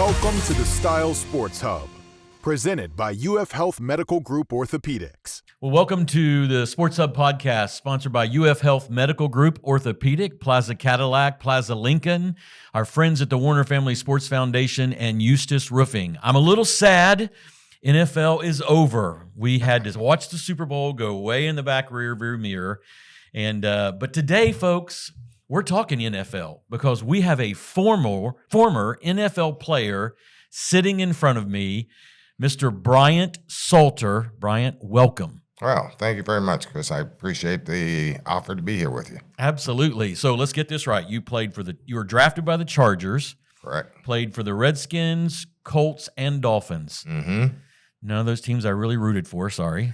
Welcome to the Style Sports Hub, presented by UF Health Medical Group Orthopaedics. Well, welcome to the SportsHub Podcast, sponsored by UF Health Medical Group Orthopedic, Plaza Cadillac, Plaza Lincoln, our friends at the Warner Family Sports Foundation, and Eustis Roofing. I'm a little sad. NFL is over. We had to watch the Super Bowl go way in the back rear view mirror. But today, folks, we're talking NFL because we have a former NFL player sitting in front of me, Mr. Bryant Salter. Bryant, welcome. Well, thank you very much, Chris. I appreciate the offer to be here with you. Absolutely. So let's get this right. You were drafted by the Chargers. Correct. Played for the Redskins, Colts, and Dolphins. Mm-hmm. None of those teams I really rooted for, sorry.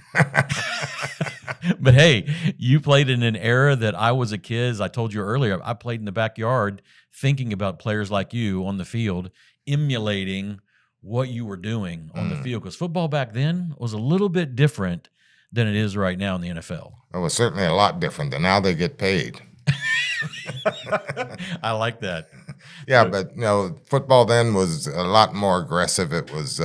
But hey, you played in an era that I was a kid. As I told you earlier, I played in the backyard thinking about players like you on the field, emulating what you were doing on the field. Because football back then was a little bit different than it is right now in the NFL. It was certainly a lot different than now they get paid. I like that. Yeah, but football then was a lot more aggressive. It was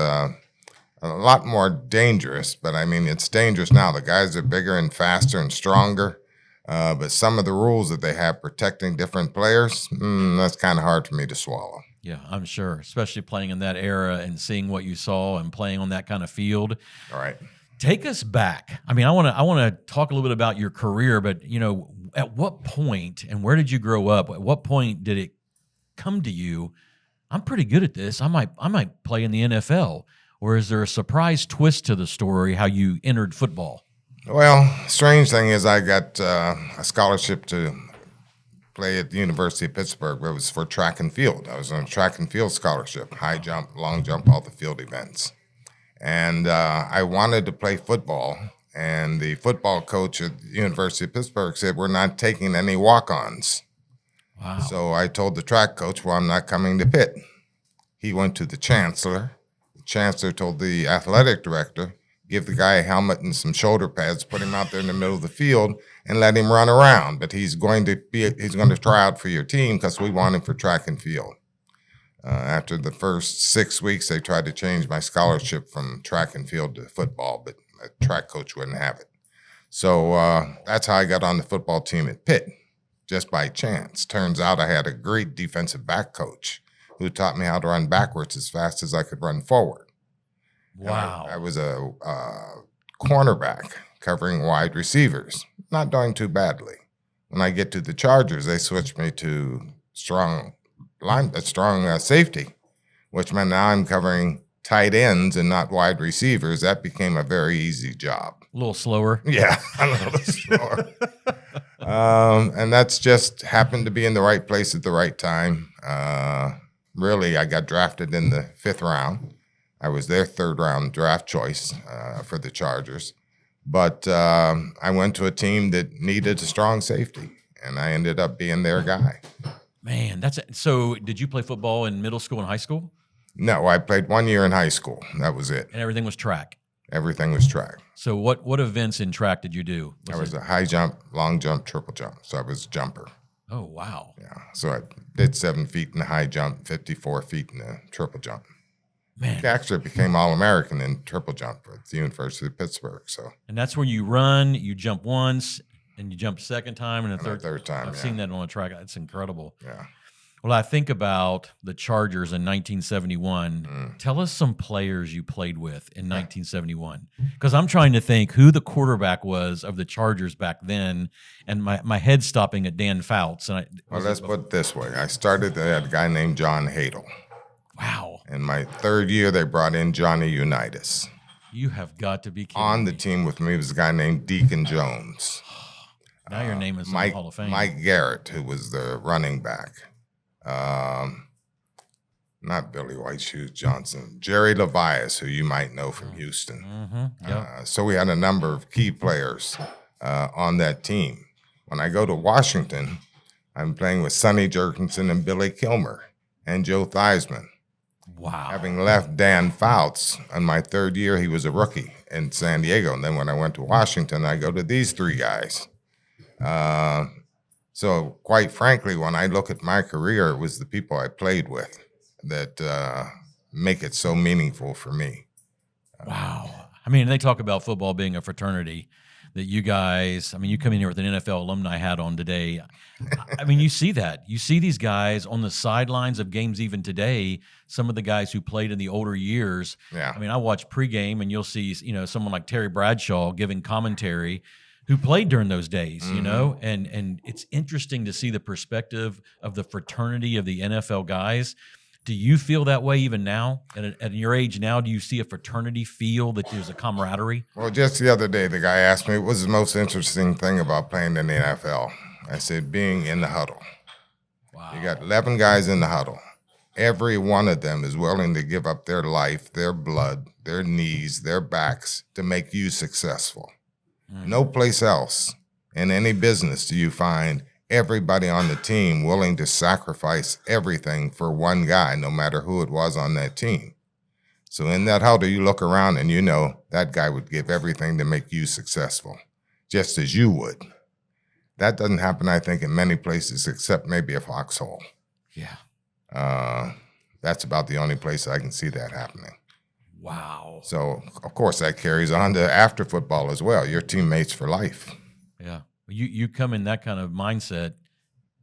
a lot more dangerous, but I mean, it's dangerous now. The guys are bigger and faster and stronger, but some of the rules that they have protecting different players, that's kind of hard for me to swallow. Yeah, I'm sure, especially playing in that era and seeing what you saw and playing on that kind of field. All right. Take us back. I mean, I want to talk a little bit about your career, but at what point and where did you grow up? At what point did it come to you? I'm pretty good at this. I might play in the NFL. Or is there a surprise twist to the story how you entered football? Well, strange thing is I got a scholarship to play at the University of Pittsburgh. It was for track and field. I was on a track and field scholarship, high jump, long jump, all the field events. And I wanted to play football. And the football coach at the University of Pittsburgh said, we're not taking any walk-ons. Wow. So I told the track coach, well, I'm not coming to Pitt. He went to the chancellor. Chancellor told the athletic director, give the guy a helmet and some shoulder pads, put him out there in the middle of the field, and let him run around. But he's going to try out for your team because we want him for track and field. After the first 6 weeks, they tried to change my scholarship from track and field to football, but a track coach wouldn't have it. So that's how I got on the football team at Pitt, just by chance. Turns out I had a great defensive back coach who taught me how to run backwards as fast as I could run forward. Wow. I was a cornerback covering wide receivers, not doing too badly. When I get to the Chargers, they switched me to strong safety, which meant now I'm covering tight ends and not wide receivers. That became a very easy job. A little slower. Yeah, a little slower. And that's just happened to be in the right place at the right time. Really, I got drafted in the 5th round. I was their 3rd round draft choice for the Chargers. But I went to a team that needed a strong safety, and I ended up being their guy. Man, so did you play football in middle school and high school? No, I played 1 year in high school. That was it. And everything was track? Everything was track. So what events in track did you do? I was a high jump, long jump, triple jump. So I was a jumper. Oh, wow. Yeah. So I did 7 feet in the high jump, 54 feet in the triple jump. Man. I actually became All-American in triple jump at the University of Pittsburgh. So. And that's where you run, you jump once, and you jump a second time, and a third time. I've seen that on a track. It's incredible. Yeah. Well, I think about the Chargers in 1971. Tell us some players you played with in 1971. Because I'm trying to think who the quarterback was of the Chargers back then, and my head's stopping at Dan Fouts. Well, let's put it this way. I started at a guy named John Hadel. Wow. In my 3rd year, they brought in Johnny Unitas. You have got to be kidding On me. the team with me was a guy named Deacon Jones. Now your name is in the Hall of Fame. Mike Garrett, who was the running back. Not Billy White Shoes Johnson, Jerry Levias, who you might know from Houston. Mm-hmm. Yep. So we had a number of key players on that team. When I go to Washington, I'm playing with Sonny Jurgensen and Billy Kilmer and Joe Theismann. Wow. Having left Dan Fouts in my 3rd year, he was a rookie in San Diego. And then when I went to Washington, I go to these 3 guys. So quite frankly, when I look at my career, it was the people I played with that make it so meaningful for me. Wow. I mean, they talk about football being a fraternity that you guys, I mean, you come in here with an NFL alumni hat on today. I mean, you see that. You see these guys on the sidelines of games even today, some of the guys who played in the older years. Yeah. I mean, I watch pregame and you'll see, someone like Terry Bradshaw giving commentary who played during those days, and it's interesting to see the perspective of the fraternity of the NFL guys. Do you feel that way even now? At your age now, do you see a fraternity feel that there's a camaraderie? Well, just the other day, the guy asked me, what was the most interesting thing about playing in the NFL? I said, being in the huddle. Wow. You got 11 guys in the huddle. Every one of them is willing to give up their life, their blood, their knees, their backs to make you successful. No place else in any business do you find everybody on the team willing to sacrifice everything for one guy, no matter who it was on that team. So in that huddle, you look around and you know that guy would give everything to make you successful, just as you would. That doesn't happen, I think, in many places except maybe a foxhole. Yeah. That's about the only place I can see that happening. Wow. So, of course, that carries on to after football as well. Your teammates for life. Yeah. You come in that kind of mindset,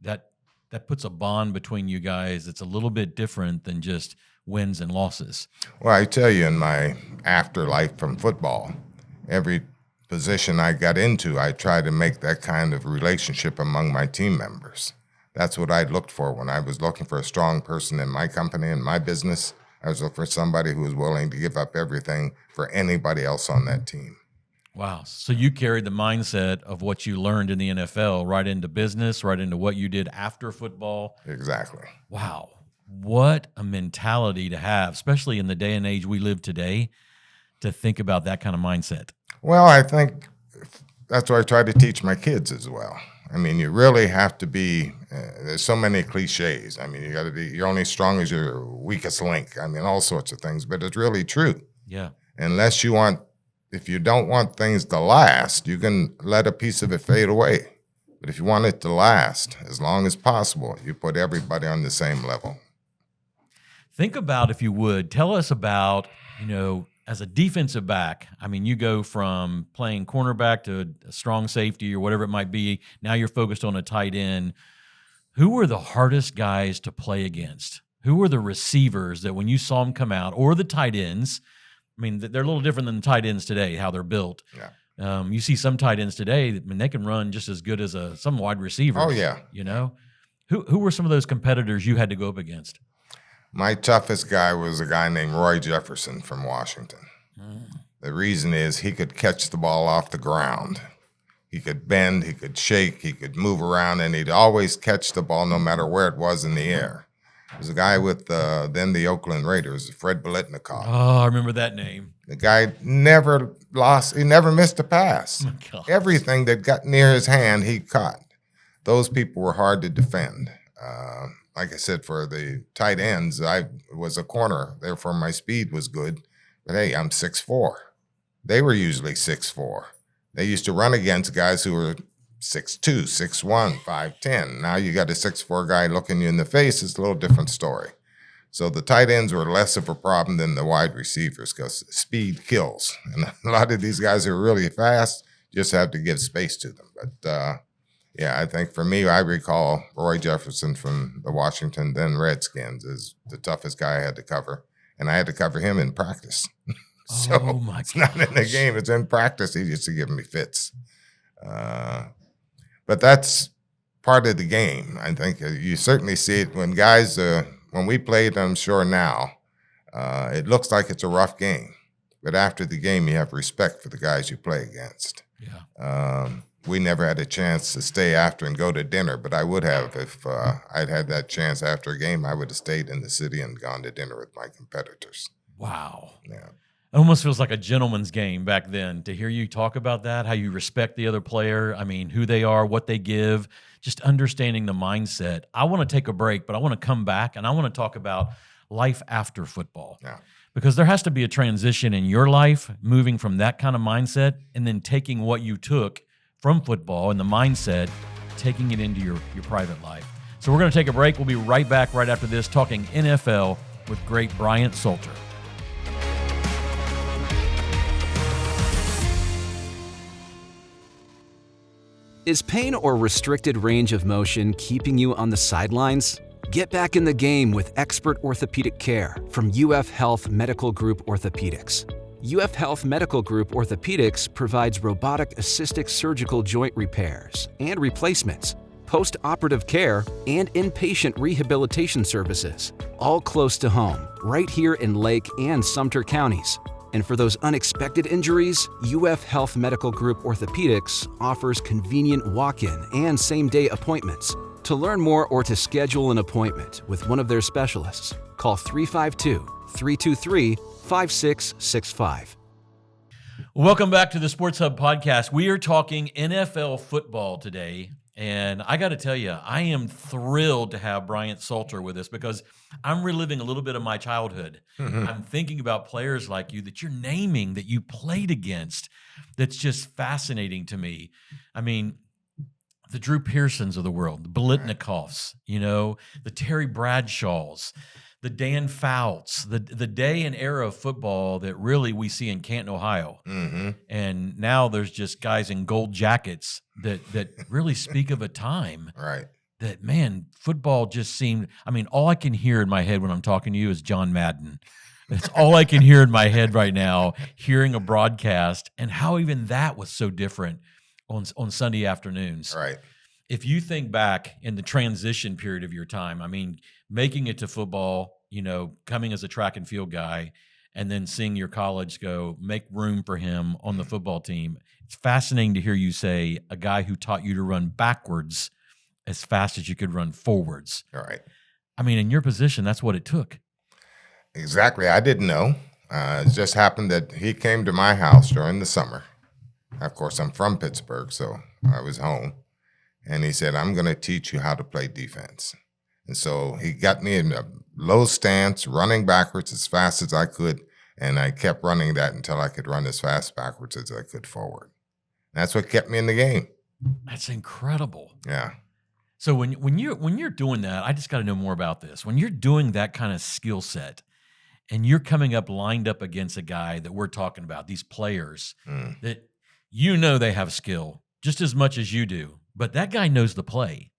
that puts a bond between you guys that's a little bit different than just wins and losses. Well, I tell you, in my afterlife from football, every position I got into, I tried to make that kind of relationship among my team members. That's what I looked for when I was looking for a strong person in my company, in my business. I was looking for somebody who was willing to give up everything for anybody else on that team. Wow. So you carried the mindset of what you learned in the NFL right into business, right into what you did after football. Exactly. Wow. What a mentality to have, especially in the day and age we live today, to think about that kind of mindset. Well, I think that's what I try to teach my kids as well. I mean, you really have to be, there's so many cliches. I mean, you got to be, you're only strong as your weakest link. I mean, all sorts of things, but it's really true. Yeah. If you don't want things to last, you can let a piece of it fade away. But if you want it to last as long as possible, you put everybody on the same level. Think about, if you would, tell us about, as a defensive back, I mean, you go from playing cornerback to a strong safety or whatever it might be. Now you're focused on a tight end. Who were the hardest guys to play against? Who were the receivers that when you saw them come out, or the tight ends? I mean, they're a little different than the tight ends today, how they're built. Yeah. You see some tight ends today, I mean, they can run just as good as some wide receivers. Oh, yeah. Who were some of those competitors you had to go up against? My toughest guy was a guy named Roy Jefferson from Washington. The reason is he could catch the ball off the ground. He could bend, he could shake, he could move around, and he'd always catch the ball no matter where it was in the air. There was a guy with then the Oakland Raiders, Fred Biletnikoff. Oh, I remember that name. The guy never missed a pass. Oh, Everything that got near his hand, he caught. Those people were hard to defend. Like I said, for the tight ends, I was a corner. Therefore, my speed was good. But, hey, I'm 6'4". They were usually 6'4". They used to run against guys who were 6'2", 6'1", 5'10". Now you got a 6'4" guy looking you in the face. It's a little different story. So the tight ends were less of a problem than the wide receivers because speed kills. And a lot of these guys are really fast. Just have to give space to them. But, yeah, I think for me, I recall Roy Jefferson from the Washington, then Redskins, is the toughest guy I had to cover. And I had to cover him in practice. So oh my it's not in the game. It's in practice. He used to give me fits. But that's part of the game. I think you certainly see it when guys, when we played, I'm sure now, it looks like it's a rough game. But after the game, you have respect for the guys you play against. Yeah. We never had a chance to stay after and go to dinner, but I would have if I'd had that chance after a game. I would have stayed in the city and gone to dinner with my competitors. Wow. Yeah. It almost feels like a gentleman's game back then to hear you talk about that, how you respect the other player. I mean, who they are, what they give, just understanding the mindset. I want to take a break, but I want to come back and I want to talk about life after football. Yeah. Because there has to be a transition in your life, moving from that kind of mindset and then taking what you took from football and the mindset, taking it into your private life. So we're going to take a break. We'll be right back right after this talking NFL with great Bryant Salter. Is pain or restricted range of motion keeping you on the sidelines? Get back in the game with expert orthopedic care from UF Health Medical Group Orthopaedics. UF Health Medical Group Orthopaedics provides robotic-assisted surgical joint repairs and replacements, post-operative care, and inpatient rehabilitation services, all close to home, right here in Lake and Sumter counties. And for those unexpected injuries, UF Health Medical Group Orthopaedics offers convenient walk-in and same-day appointments. To learn more or to schedule an appointment with one of their specialists, call 352-323-5665. Welcome back to the Sports Hub Podcast. We are talking NFL football today, and I got to tell you, I am thrilled to have Bryant Salter with us because I'm reliving a little bit of my childhood. Mm-hmm. I'm thinking about players like you that you're naming, that you played against, that's just fascinating to me. I mean, the Drew Pearsons of the world, the Biletnikoffs, the Terry Bradshaws, the Dan Fouts, the day and era of football that really we see in Canton, Ohio. Mm-hmm. And now there's just guys in gold jackets that really speak of a time that, man, football just seemed, all I can hear in my head when I'm talking to you is John Madden. That's all I can hear in my head right now, hearing a broadcast and how even that was so different on Sunday afternoons. Right. If you think back in the transition period of your time, making it to football, coming as a track and field guy, and then seeing your college go make room for him on the football team. It's fascinating to hear you say a guy who taught you to run backwards as fast as you could run forwards. All right. In your position, that's what it took. Exactly. I didn't know. It just happened that he came to my house during the summer. Of course, I'm from Pittsburgh, so I was home. And he said, I'm going to teach you how to play defense. And so he got me in a low stance, running backwards as fast as I could. And I kept running that until I could run as fast backwards as I could forward. That's what kept me in the game. That's incredible. Yeah. So when you're doing that, I just got to know more about this. When you're doing that kind of skill set and you're coming up lined up against a guy that we're talking about, these players that they have skill just as much as you do. But that guy knows the play.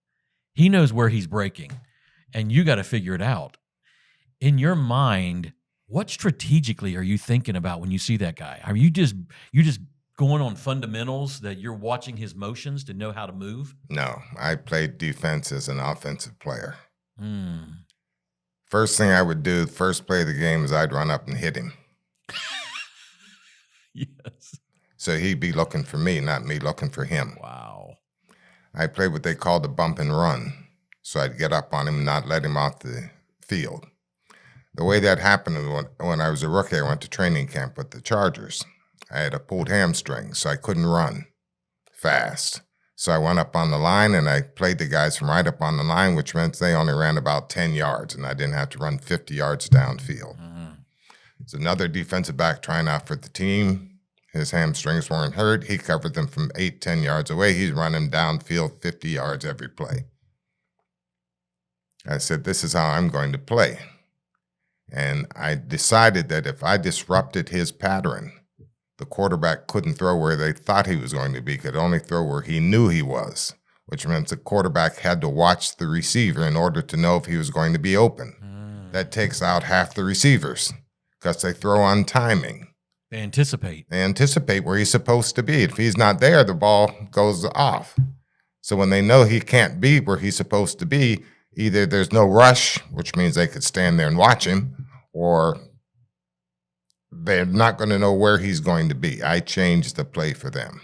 He knows where he's breaking, and you got to figure it out. In your mind, what strategically are you thinking about when you see that guy? Are you just going on fundamentals that you're watching his motions to know how to move? No, I played defense as an offensive player. First thing I would do, first play of the game, is I'd run up and hit him. Yes. So he'd be looking for me, not me looking for him. Wow. I played what they called a bump and run. So I'd get up on him and not let him off the field. The way that happened when I was a rookie, I went to training camp with the Chargers. I had a pulled hamstring, so I couldn't run fast. So I went up on the line, and I played the guys from right up on the line, which meant they only ran about 10 yards, and I didn't have to run 50 yards downfield. It's another defensive back trying out for the team. His hamstrings weren't hurt. He covered them from 8-10 yards away. He's running downfield 50 yards every play. I said, this is how I'm going to play. And I decided that if I disrupted his pattern, the quarterback couldn't throw where they thought he was going to be, could only throw where he knew he was, which meant the quarterback had to watch the receiver in order to know if he was going to be open. That takes out half the receivers because they throw on timing. They anticipate. They anticipate where he's supposed to be. If he's not there, the ball goes off. So when they know he can't be where he's supposed to be, either there's no rush, which means they could stand there and watch him, or they're not going to know where he's going to be. I changed the play for them.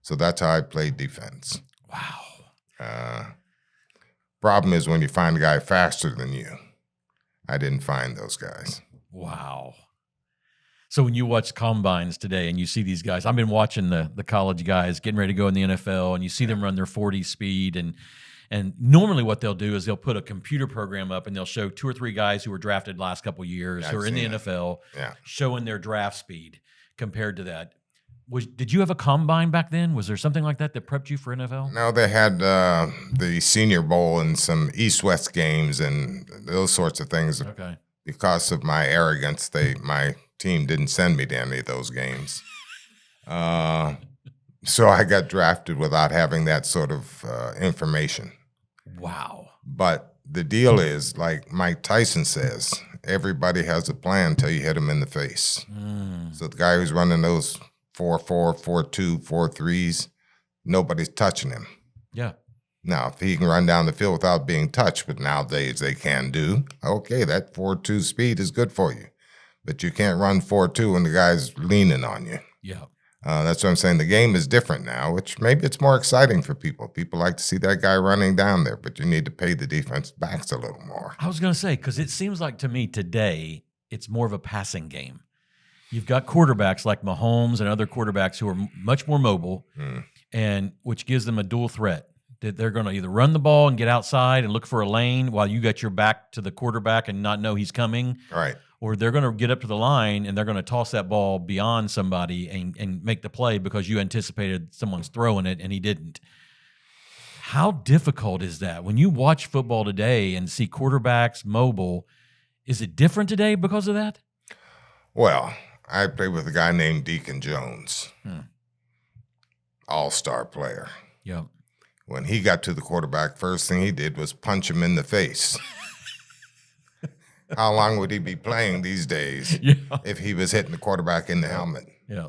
So that's how I played defense. Wow. Problem is when you find a guy faster than you. I didn't find those guys. Wow. So when you watch combines today and you see these guys, I've been watching the college guys getting ready to go in the NFL, and you see them run their 40 speed, and normally what they'll do is they'll put a computer program up and they'll show 2 or 3 guys who were drafted the last couple of years who are in the NFL showing their draft speed compared to that. Did you have a combine back then? Was there something like that prepped you for NFL? No, they had the Senior Bowl and some East-West games and those sorts of things. Okay. because of my arrogance, my team didn't send me to any of those games. So I got drafted without having that sort of information. Wow. But the deal is, like Mike Tyson says, everybody has a plan until you hit them in the face. So the guy who's running those 4-4, 4-2, 4-3s, nobody's touching him. Yeah. Now, if he can run down the field without being touched, but nowadays they can do, okay, that 4-2 speed is good for you. But you can't run 4-2 when the guy's leaning on you. Yeah. That's what I'm saying. The game is different now, which maybe it's more exciting for people. People like to see that guy running down there, but you need to pay the defense backs a little more. I was going to say, because it seems like to me today, it's more of a passing game. You've got quarterbacks like Mahomes and other quarterbacks who are much more mobile, and which gives them a dual threat. That they're going to either run the ball and get outside and look for a lane while you got your back to the quarterback and not know he's coming. Right. Or they're going to get up to the line and they're going to toss that ball beyond somebody and make the play because you anticipated someone's throwing it and he didn't. How difficult is that? When you watch football today and see quarterbacks mobile, is it different today because of that? Well, I played with a guy named Deacon Jones, all-star player. Yep. When he got to the quarterback, first thing he did was punch him in the face. How long would he be playing these days if he was hitting the quarterback in the helmet? Yeah.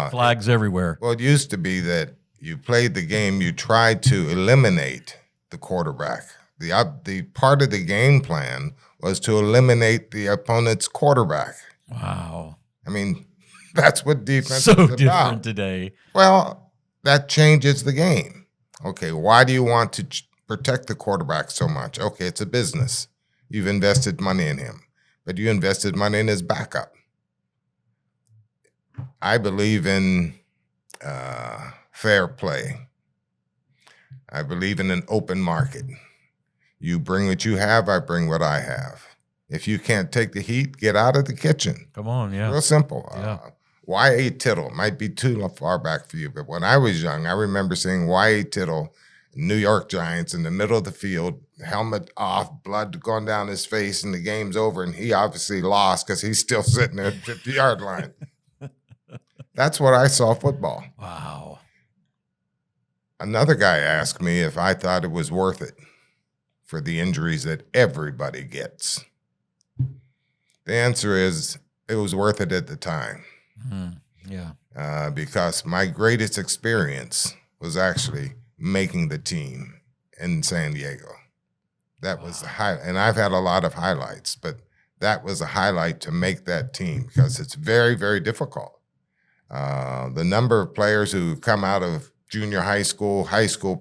Flags everywhere. Well, it used to be that you played the game, you tried to eliminate the quarterback. The part of the game plan was to eliminate the opponent's quarterback. Wow. I mean, that's what defense so is about. Different today. Well, that changes the game. Okay, why do you want to protect the quarterback so much? Okay, it's a business. You've invested money in him, but you invested money in his backup. I believe in fair play. I believe in an open market. You bring what you have, I bring what I have. If you can't take the heat, get out of the kitchen. Come on, yeah. Real simple. Yeah. Y.A. Tittle might be too far back for you, but when I was young, I remember seeing Y.A. Tittle, New York Giants, in the middle of the field, helmet off, blood going down his face, and the game's over, and he obviously lost because he's still sitting at the 50-yard line. That's what I saw football. Wow. Another guy asked me if I thought it was worth it for the injuries that everybody gets. The answer is it was worth it at the time. Yeah. Because my greatest experience was actually making the team in San Diego. That was the highlight. And I've had a lot of highlights, but that was a highlight to make that team because it's very, very difficult. The number of players who come out of junior high school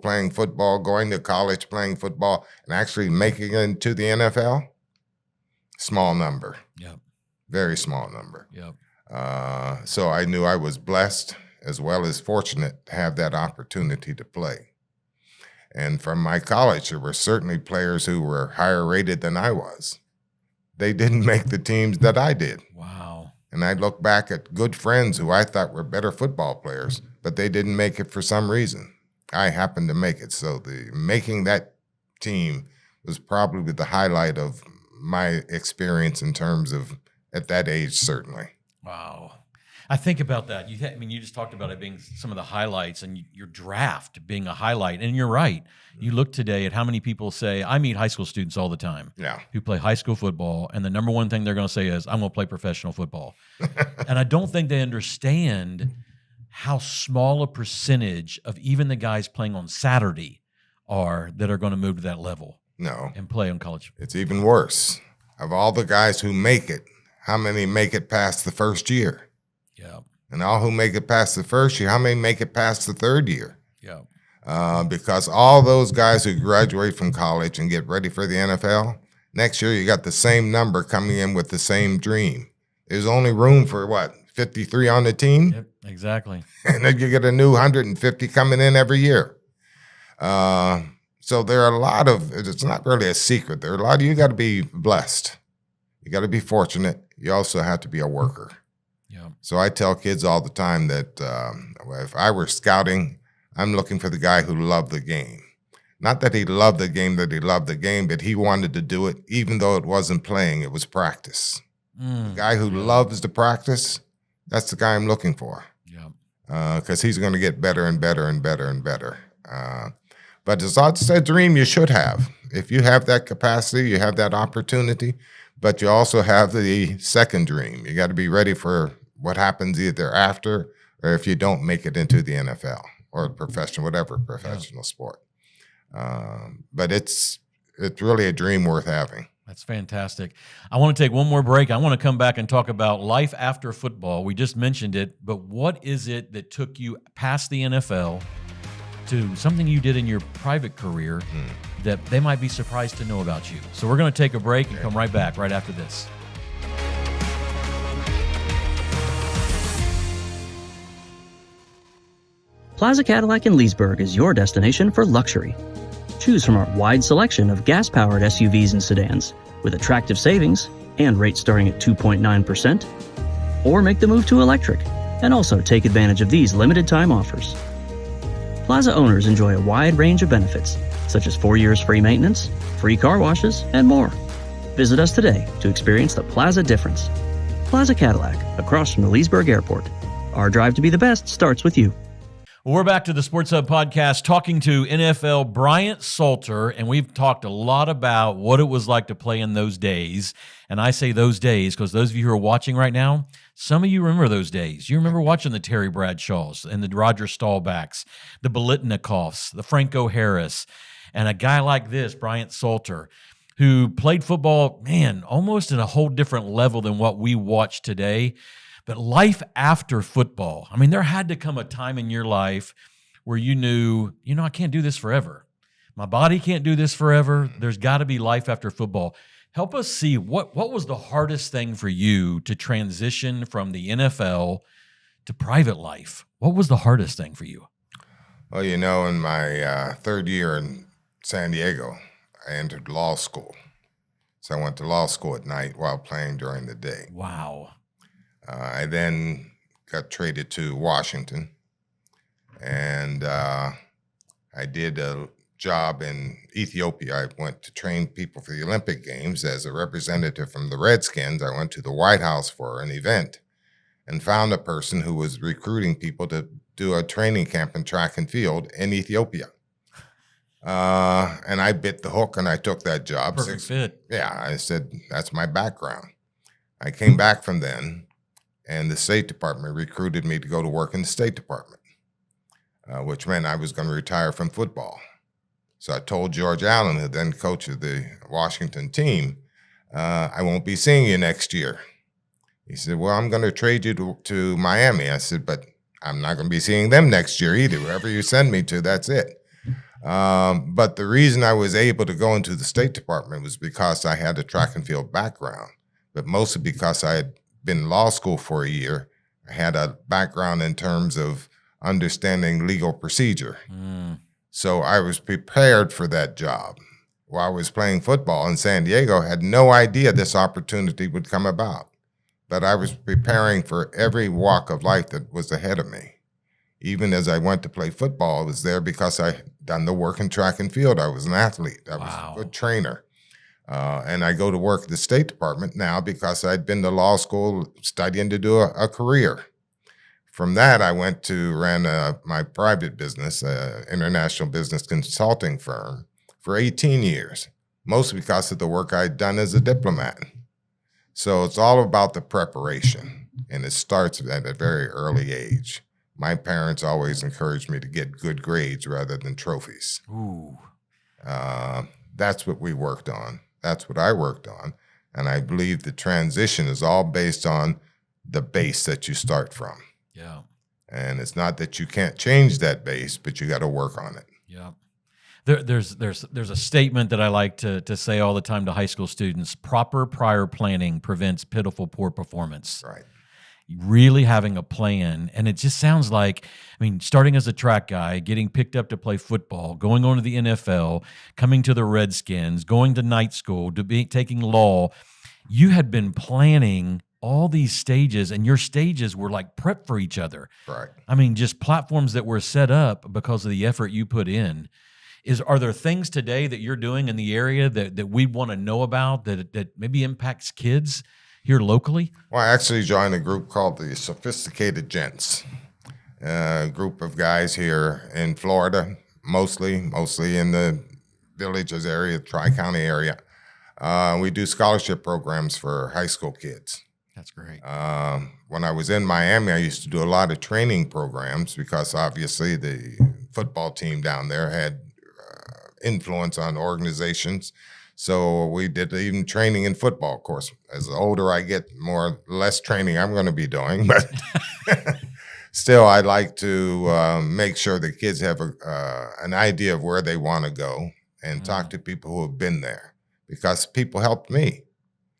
playing football, going to college playing football, and actually making it into the NFL, small number. Yep. Very small number. Yep. So I knew I was blessed as well as fortunate to have that opportunity to play. And from my college, there were certainly players who were higher rated than I was. They didn't make the teams that I did. Wow. And I look back at good friends who I thought were better football players, but they didn't make it for some reason. I happened to make it. So making that team was probably the highlight of my experience in terms of, at that age, certainly. Wow. I think about that. You just talked about it being some of the highlights and your draft being a highlight. And you're right. You look today at how many people say, I meet high school students all the time who play high school football. And the number one thing they're going to say is, I'm going to play professional football. And I don't think they understand how small a percentage of even the guys playing on Saturday are that are going to move to that level. No. And play on college. It's even worse. Of all the guys who make it, how many make it past the first year? Yeah. And all who make it past the first year, how many make it past the third year? Yeah. Because all those guys who graduate from college and get ready for the NFL, next year you got the same number coming in with the same dream. There's only room for, 53 on the team? Yep, exactly. And then you get a new 150 coming in every year. So there are a lot of, it's not really a secret. There are a lot of, you got to be blessed. You got to be fortunate. You also have to be a worker. Yeah. So I tell kids all the time that if I were scouting, I'm looking for the guy who loved the game. Not that he loved the game, but he wanted to do it even though it wasn't playing, it was practice. The guy who loves the practice, that's the guy I'm looking for. Yeah. Because he's going to get better and better and better and better. But it's a dream you should have. If you have that capacity, you have that opportunity, but you also have the second dream. You got to be ready for what happens either after or if you don't make it into the NFL or whatever professional sport. But it's really a dream worth having. That's fantastic. I want to take one more break. I want to come back and talk about life after football. We just mentioned it, but what is it that took you past the NFL to something you did in your private career that they might be surprised to know about you? So we're going to take a break and come right back right after this. Plaza Cadillac in Leesburg is your destination for luxury. Choose from our wide selection of gas-powered SUVs and sedans with attractive savings and rates starting at 2.9%, or make the move to electric and also take advantage of these limited-time offers. Plaza owners enjoy a wide range of benefits, such as 4 years free maintenance, free car washes, and more. Visit us today to experience the Plaza difference. Plaza Cadillac, across from the Leesburg Airport. Our drive to be the best starts with you. Well, we're back to the SportsHub Podcast talking to NFL Bryant Salter, and we've talked a lot about what it was like to play in those days. And I say those days because those of you who are watching right now, some of you remember those days. You remember watching the Terry Bradshaws and the Roger Staubachs, the Biletnikoffs, the Franco Harris, and a guy like this, Bryant Salter, who played football, man, almost at a whole different level than what we watch today. But life after football, I mean, there had to come a time in your life where you knew, I can't do this forever. My body can't do this forever. There's got to be life after football. Help us see what was the hardest thing for you to transition from the NFL to private life? What was the hardest thing for you? Well, in my third year in San Diego, I entered law school. So I went to law school at night while playing during the day. Wow. I then got traded to Washington, and I did a job in Ethiopia. I went to train people for the Olympic Games as a representative from the Redskins. I went to the White House for an event and found a person who was recruiting people to do a training camp in track and field in Ethiopia. And I bit the hook and I took that job. Perfect fit. Yeah, I said, that's my background. I came back from then, and the State Department recruited me to go to work in the State Department, which meant I was going to retire from football. So I told George Allen, who then coach of the Washington team, I won't be seeing you next year. He said, well, I'm going to trade you to Miami. I said, but I'm not going to be seeing them next year either. Wherever you send me to, that's it. But the reason I was able to go into the State Department was because I had a track and field background, but mostly because I had been in law school for a year. I had a background in terms of understanding legal procedure. So I was prepared for that job. While I was playing football in San Diego, I had no idea this opportunity would come about. But I was preparing for every walk of life that was ahead of me. Even as I went to play football, I was there because I had done the work in track and field. I was an athlete. I was a good trainer. And I go to work at the State Department now because I'd been to law school studying to do a career. From that, I ran my private business, international business consulting firm, for 18 years, mostly because of the work I'd done as a diplomat. So it's all about the preparation, and it starts at a very early age. My parents always encouraged me to get good grades rather than trophies. Ooh. That's what we worked on. That's what I worked on. And I believe the transition is all based on the base that you start from. Yeah. And it's not that you can't change that base, but you got to work on it. Yeah. There's a statement that I like to say all the time to high school students: proper prior planning prevents pitiful poor performance. Right. Really having a plan. And it just sounds like, starting as a track guy, getting picked up to play football, going on to the NFL, coming to the Redskins, going to night school, taking law, you had been planning all these stages, and your stages were like prep for each other. Right. Just platforms that were set up because of the effort you put in. Are there things today that you're doing in the area that we want to know about that maybe impacts kids here locally? Well, I actually joined a group called the Sophisticated Gents, a group of guys here in Florida, mostly in the Villages area, Tri-County area. We do scholarship programs for high school kids. That's great. When I was in Miami, I used to do a lot of training programs because obviously the football team down there had influence on organizations. So we did even training in football. Of course, as the older I get, less training I'm going to be doing. But still, I like to make sure the kids have an idea of where they want to go and talk to people who have been there, because people helped me.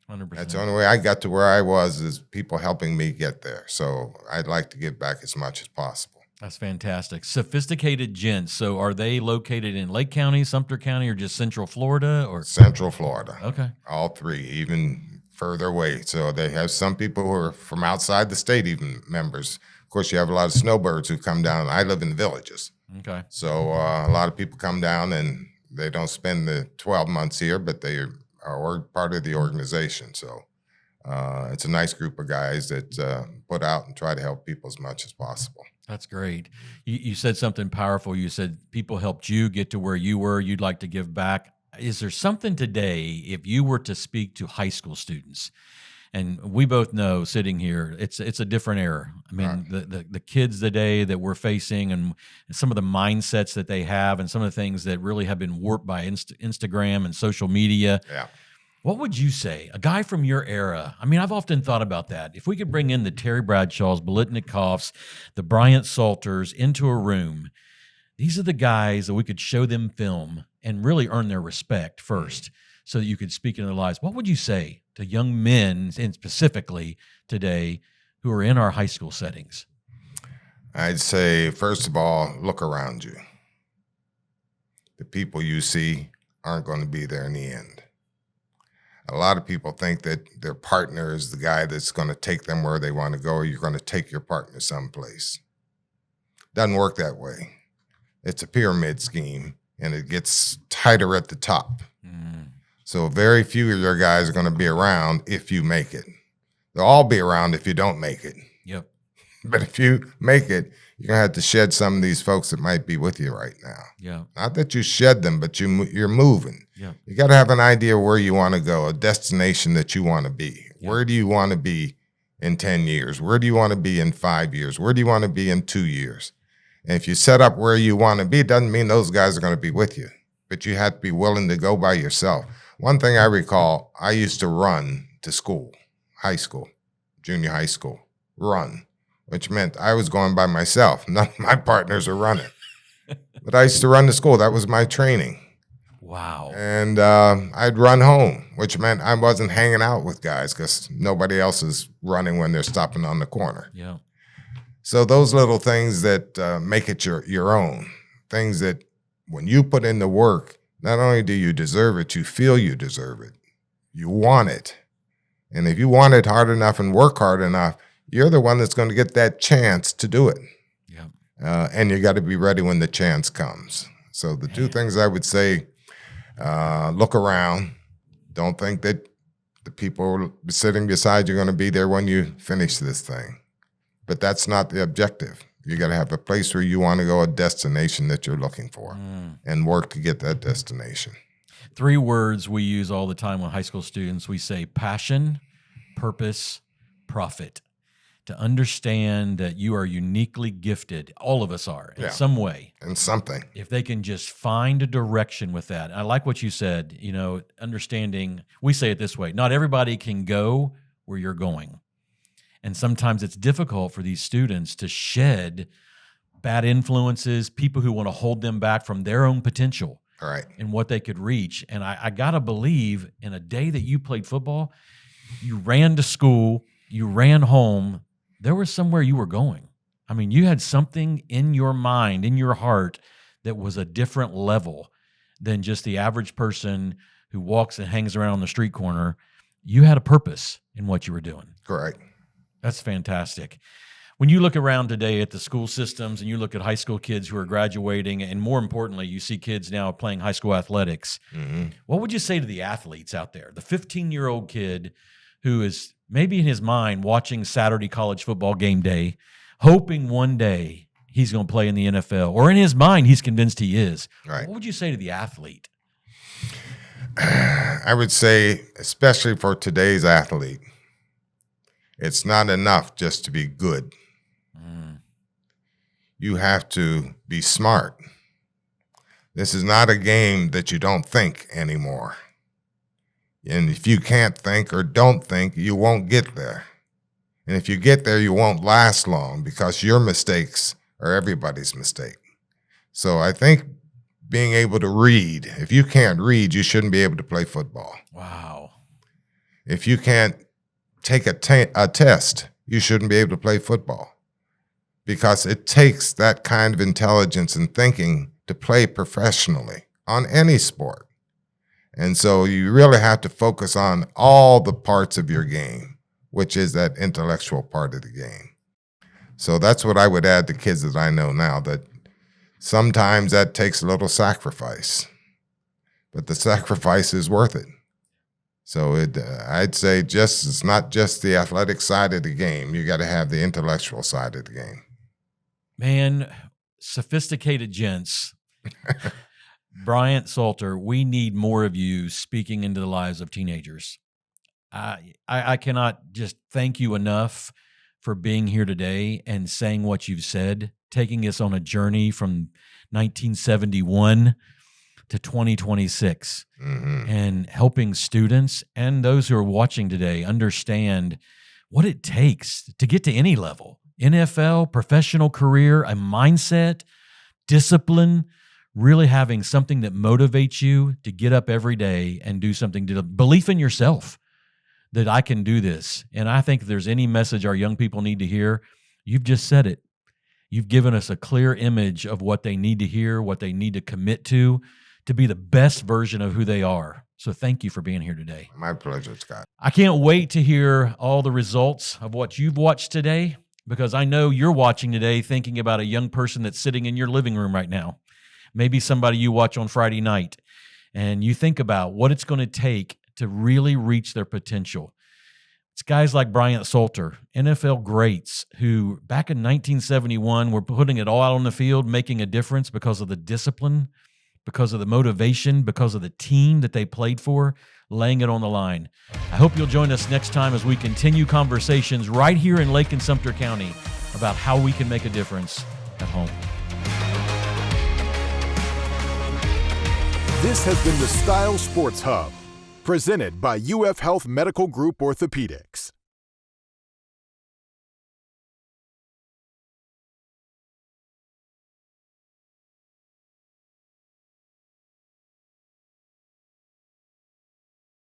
100%. That's the only way I got to where I was, is people helping me get there. So I'd like to give back as much as possible. That's fantastic. Sophisticated Gents. So are they located in Lake County, Sumter County, or just Central Florida? Or Central Florida. Okay. All three, even further away. So they have some people who are from outside the state, even members. Of course, you have a lot of snowbirds who come down. I live in the Villages. Okay. So a lot of people come down and they don't spend the 12 months here, but they are part of the organization. So it's a nice group of guys that put out and try to help people as much as possible. That's great. You said something powerful. You said people helped you get to where you were. You'd like to give back. Is there something today, if you were to speak to high school students, and we both know sitting here, it's a different era. I mean, right. the kids today that we're facing, and some of the mindsets that they have, and some of the things that really have been warped by Instagram and social media. Yeah. What would you say, a guy from your era? I mean, I've often thought about that. If we could bring in the Terry Bradshaws, Bolitnikoffs, the Bryant Salters into a room, these are the guys that we could show them film and really earn their respect first, so that you could speak into their lives. What would you say to young men, and specifically today, who are in our high school settings? I'd say, first of all, look around you. The people you see aren't going to be there in the end. A lot of people think that their partner is the guy that's going to take them where they want to go, or you're going to take your partner someplace. Doesn't work that way. It's a pyramid scheme, and it gets tighter at the top. So very few of your guys are going to be around if you make it. They'll all be around if you don't make it. Yep. But if you make it, you're going to have to shed some of these folks that might be with you right now. Yeah. Not that you shed them, but you're moving. Yeah. You got to have an idea where you want to go, a destination that you want to be. Yep. Where do you want to be in 10 years? Where do you want to be in 5 years? Where do you want to be in 2 years? And if you set up where you want to be, it doesn't mean those guys are going to be with you, but you have to be willing to go by yourself. One thing I recall, I used to run to school, high school, junior high school, run, which meant I was going by myself. None of my partners are running. But I used to run to school. That was my training. Wow. And I'd run home, which meant I wasn't hanging out with guys because nobody else is running when they're stopping on the corner. Yeah. So those little things that make it your own, things that when you put in the work, not only do you deserve it, you feel you deserve it. You want it. And if you want it hard enough and work hard enough, you're the one that's going to get that chance to do it. Yeah. And you got to be ready when the chance comes. So the two things I would say, look around. Don't think that the people sitting beside you are going to be there when you finish this thing. But that's not the objective. You got to have a place where you want to go, a destination that you're looking for, and work to get that destination. 3 words we use all the time with high school students. We say passion, purpose, profit. To understand that you are uniquely gifted, all of us are, in some way. And something. If they can just find a direction with that. I like what you said, understanding, we say it this way, not everybody can go where you're going. And sometimes it's difficult for these students to shed bad influences, people who want to hold them back from their own potential. Right. And what they could reach. And I got to believe in a day that you played football, you ran to school, you ran home, there was somewhere you were going. I mean, you had something in your mind, in your heart, that was a different level than just the average person who walks and hangs around on the street corner. You had a purpose in what you were doing. Correct. That's fantastic. When you look around today at the school systems and you look at high school kids who are graduating, and more importantly, you see kids now playing high school athletics, what would you say to the athletes out there? The 15-year-old kid who is maybe in his mind watching Saturday college football game day, hoping one day he's going to play in the NFL, or in his mind he's convinced he is. Right. What would you say to the athlete? I would say, especially for today's athlete, it's not enough just to be good. You have to be smart. This is not a game that you don't think anymore. And if you can't think or don't think, you won't get there. And if you get there, you won't last long because your mistakes are everybody's mistake. So I think being able to read, if you can't read, you shouldn't be able to play football. Wow. If you can't take a test, you shouldn't be able to play football. Because it takes that kind of intelligence and thinking to play professionally on any sport. And so you really have to focus on all the parts of your game, which is that intellectual part of the game. So that's what I would add to kids that I know now, that sometimes that takes a little sacrifice, but the sacrifice is worth it. So I'd say it's not just the athletic side of the game. You got to have the intellectual side of the game. Man, sophisticated gents. Bryant Salter, we need more of you speaking into the lives of teenagers. I cannot just thank you enough for being here today and saying what you've said, taking us on a journey from 1971 to 2026, and helping students and those who are watching today understand what it takes to get to any level. NFL, professional career, a mindset, discipline, really having something that motivates you to get up every day and do something, to belief in yourself that I can do this. And I think if there's any message our young people need to hear, you've just said it. You've given us a clear image of what they need to hear, what they need to commit to be the best version of who they are. So thank you for being here today. My pleasure, Scott. I can't wait to hear all the results of what you've watched today, because I know you're watching today thinking about a young person that's sitting in your living room right now. Maybe somebody you watch on Friday night, and you think about what it's going to take to really reach their potential. It's guys like Bryant Salter, NFL greats, who back in 1971 were putting it all out on the field, making a difference because of the discipline, because of the motivation, because of the team that they played for, laying it on the line. I hope you'll join us next time as we continue conversations right here in Lake and Sumter County about how we can make a difference at home. This has been the Style Sports Hub, presented by UF Health Medical Group Orthopaedics.